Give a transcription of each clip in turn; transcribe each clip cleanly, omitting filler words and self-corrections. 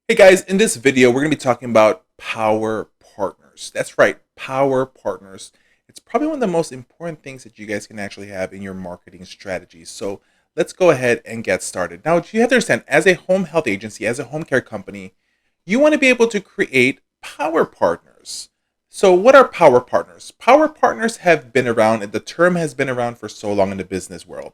Hey guys, in this video, we're going to be talking about power partners. That's right, power partners. It's probably one of the most important things that you guys can actually have in your marketing strategy. So let's go ahead and get started. Now, you have to understand, as a home health agency, as a home care company, you want to be able to create power partners. So what are power partners? Power partners have been around, and the term has been around for so long in the business world.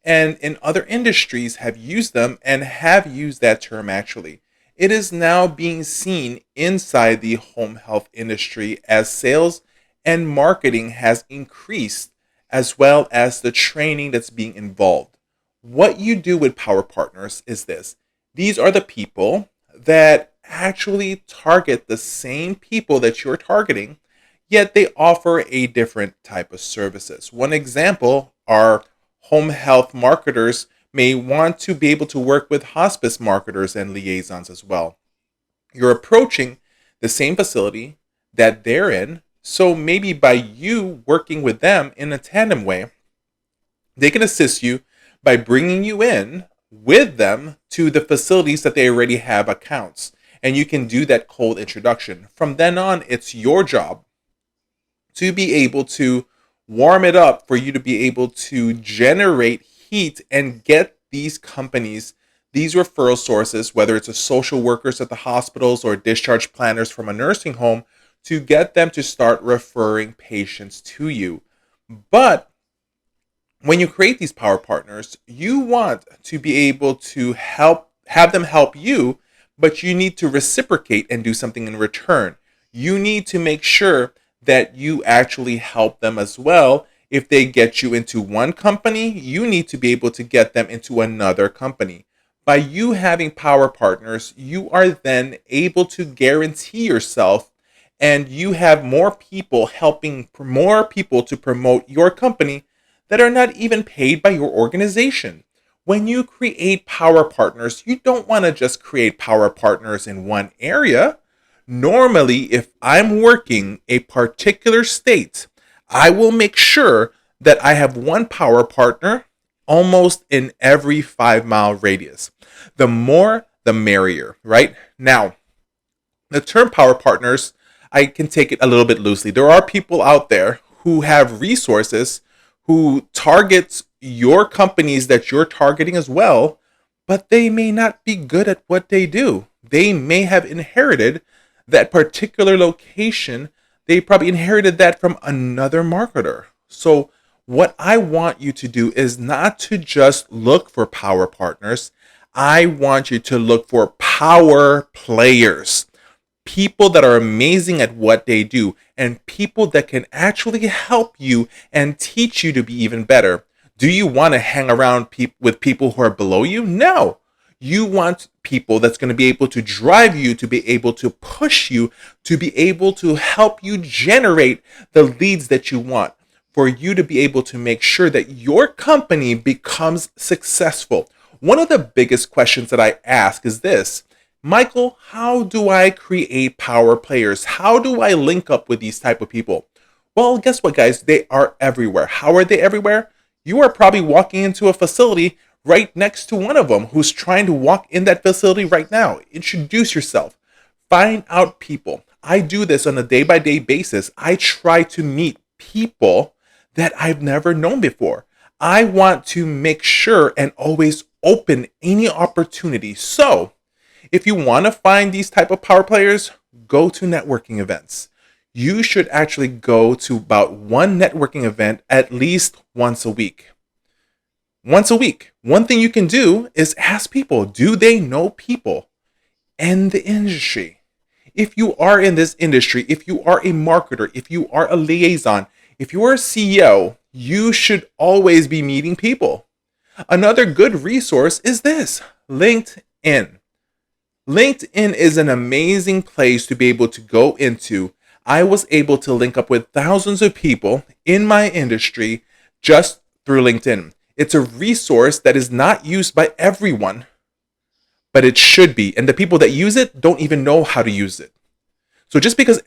And in other industries have used them and have used that term actually. It is now being seen inside the home health industry as sales and marketing has increased, as well as the training that's being involved. What you do with power partners is this: these are the people that actually target the same people that you're targeting, yet they offer a different type of services. One example are home health marketers may want to be able to work with hospice marketers and liaisons as well. You're approaching the same facility that they're in, so maybe by you working with them in a tandem way, they can assist you by bringing you in with them to the facilities that they already have accounts. And you can do that cold introduction. From then on, it's your job to be able to warm it up for you to be able to generate heat and get these companies, these referral sources, whether it's a social workers at the hospitals or discharge planners from a nursing home, to get them to start referring patients to you. But when you create these power partners, you want to be able to have them help you, but you need to reciprocate and do something in return. You need to make sure that you actually help them as well. If they get you into one company, you need to be able to get them into another company. By you having power partners, you are then able to guarantee yourself, and you have more people helping more people to promote your company that are not even paid by your organization. When you create power partners, you don't want to just create power partners in one area. Normally, if I'm working a particular state, I will make sure that I have one power partner almost in every 5 mile radius. The more, the merrier, right? Now, the term power partners, I can take it a little bit loosely. There are people out there who have resources who targets your companies that you're targeting as well, but they may not be good at what they do. They may have inherited that particular location. They probably inherited that from another marketer. So what I want you to do is not to just look for power partners. I want you to look for power players, people that are amazing at what they do, and people that can actually help you and teach you to be even better. Do you want to hang around with people who are below you? No. You want people that's going to be able to drive you, to be able to push you, to be able to help you generate the leads that you want, for you to be able to make sure that your company becomes successful. One of the biggest questions that I ask is this: Michael, how do I create power players? How do I link up with these type of people? Well, guess what, guys? They are everywhere. How are they everywhere? You are probably walking into a facility right next to one of them who's trying to walk in that facility right now. Introduce yourself. Find out people. I do this on a day-by-day basis. I try to meet people that I've never known before. I want to make sure and always open any opportunity. So, if you want to find these type of power players, go to networking events. You should actually go to about one networking event at least once a week. Once a week. One thing you can do is ask people, do they know people in the industry? If you are in this industry, if you are a marketer, if you are a liaison, if you are a CEO, you should always be meeting people. Another good resource is this: LinkedIn. LinkedIn is an amazing place to be able to go into. I was able to link up with thousands of people in my industry just through LinkedIn. It's a resource that is not used by everyone, but it should be. And the people that use it don't even know how to use it. So just because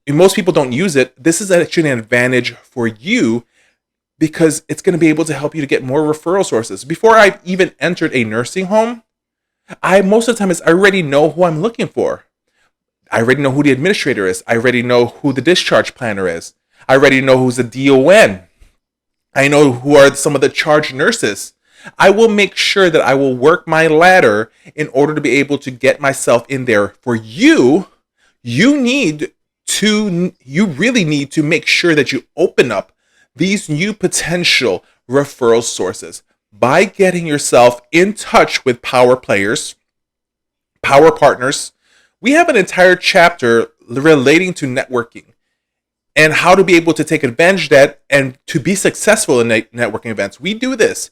most people don't use it, this is actually an advantage for you, because it's going to be able to help you to get more referral sources. Before I even entered a nursing home, Most of the time is I already know who I'm looking for. I already know who the administrator is. I already know who the discharge planner is. I already know who's the DON. I know who are some of the charge nurses. I will make sure that I will work my ladder in order to be able to get myself in there. For you, you really need to make sure that you open up these new potential referral sources by getting yourself in touch with power players, power partners. We have an entire chapter relating to networking and how to be able to take advantage of that and to be successful in networking events. We do this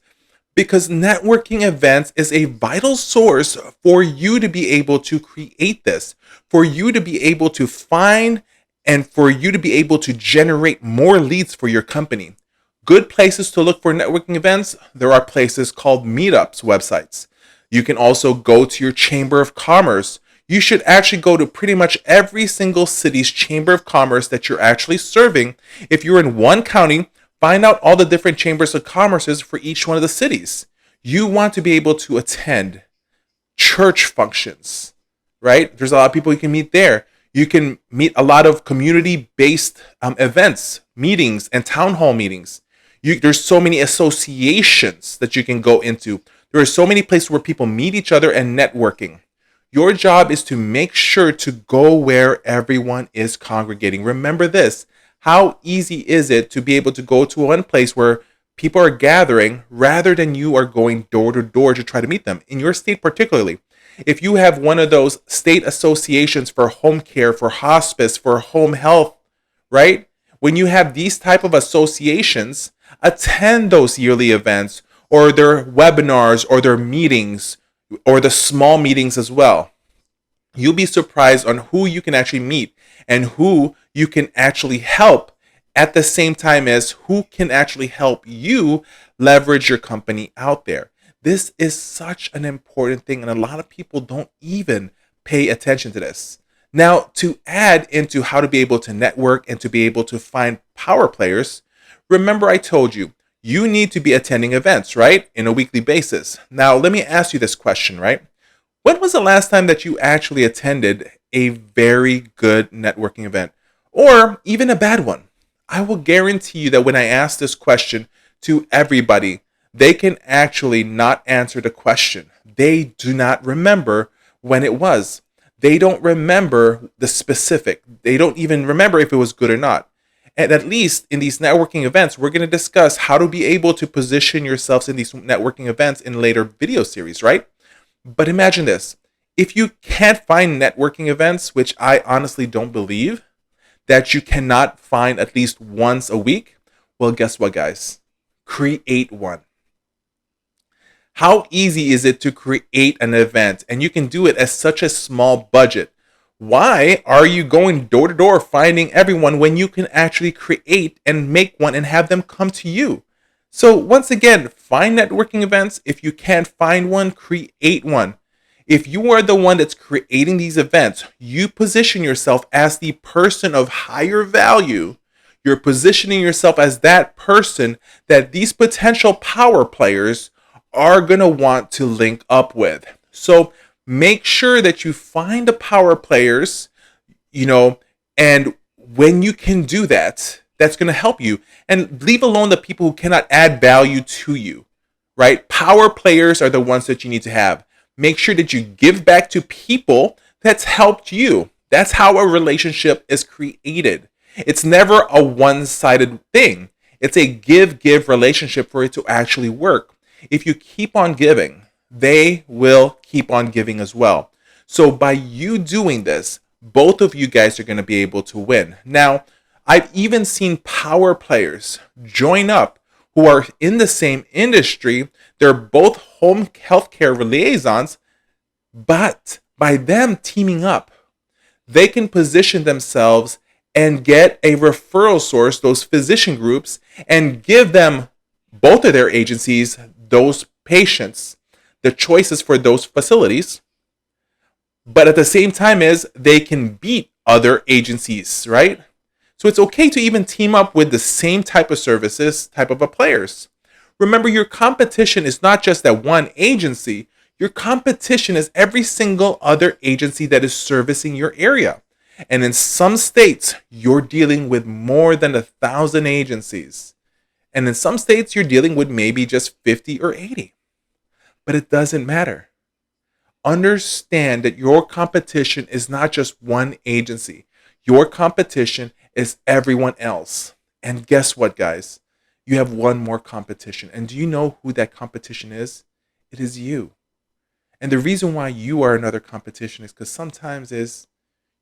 because networking events is a vital source for you to be able to create this, for you to be able to find and for you to be able to generate more leads for your company. Good places to look for networking events, there are places called meetups websites. You can also go to your Chamber of Commerce. You should actually go to pretty much every single city's Chamber of Commerce that you're actually serving. If you're in one county, find out all the different chambers of commerces for each one of the cities. You want to be able to attend church functions, right? There's a lot of people you can meet there. You can meet a lot of community-based events, meetings, and town hall meetings. There's so many associations that you can go into. There are so many places where people meet each other and networking. Your job is to make sure to go where everyone is congregating. Remember this. How easy is it to be able to go to one place where people are gathering rather than you are going door to door to try to meet them? In your state particularly, if you have one of those state associations for home care, for hospice, for home health, right? When you have these type of associations, attend those yearly events or their webinars or their meetings or the small meetings as well. You'll be surprised on who you can actually meet and who you can actually help at the same time as who can actually help you leverage your company out there. This is such an important thing, and a lot of people don't even pay attention to this. Now, to add into how to be able to network and to be able to find power players, remember I told you, you need to be attending events, right? In a weekly basis. Now, let me ask you this question, right? When was the last time that you actually attended a very good networking event or even a bad one? I will guarantee you that when I ask this question to everybody, they can actually not answer the question. They do not remember when it was. They don't remember the specific. They don't even remember if it was good or not. And at least in these networking events, we're going to discuss how to be able to position yourselves in these networking events in later video series, right? But imagine this. If you can't find networking events, which I honestly don't believe, that you cannot find at least once a week, well, guess what, guys? Create one. How easy is it to create an event? And you can do it at such a small budget. Why are you going door to door finding everyone when you can actually create and make one and have them come to you? So once again, find networking events. If you can't find one, create one. If you are the one that's creating these events, you position yourself as the person of higher value. You're positioning yourself as that person that these potential power players are going to want to link up with. So make sure that you find the power players, and when you can do that, that's going to help you. And leave alone the people who cannot add value to you, right? Power players are the ones that you need to have. Make sure that you give back to people that's helped you. That's how a relationship is created. It's never a one-sided thing. It's a give-give relationship for it to actually work. If you keep on giving, they will keep on giving as well. So by you doing this, both of you guys are going to be able to win. Now, I've even seen power players join up who are in the same industry. They're both home healthcare liaisons, but by them teaming up, they can position themselves and get a referral source, those physician groups, and give them, both of their agencies, those patients, the choices for those facilities. But at the same time is they can beat other agencies, right? So it's okay to even team up with the same type of services, type of players. Remember, your competition is not just that one agency. Your competition is every single other agency that is servicing your area. And in some states, you're dealing with more than 1,000 agencies. And in some states, you're dealing with maybe just 50 or 80. But it doesn't matter. Understand that your competition is not just one agency. Your competition is everyone else. And guess what, guys? You have one more competition. And do you know who that competition is? It is you. And the reason why you are another competition is because sometimes is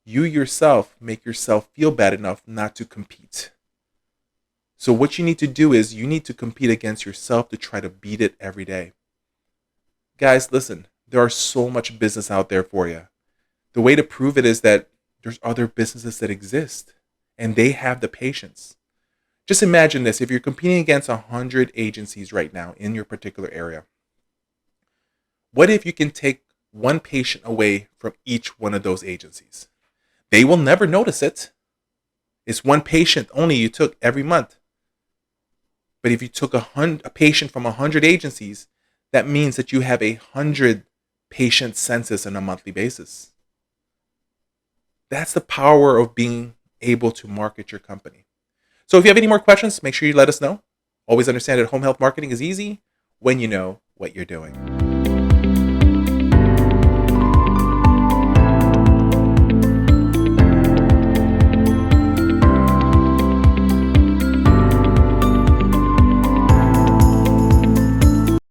you yourself make yourself feel bad enough not to compete. So what you need to do is you need to compete against yourself to try to beat it every day. Guys, listen, there are so much business out there for you. The way to prove it is that there's other businesses that exist and they have the patience. Just imagine this. If you're competing against 100 agencies right now in your particular area, what if you can take one patient away from each one of those agencies? They will never notice it. It's one patient only you took every month. But if you took a patient from 100 agencies, that means that you have 100 patient census on a monthly basis. That's the power of being able to market your company. So if you have any more questions, make sure you let us know. Always understand that home health marketing is easy when you know what you're doing.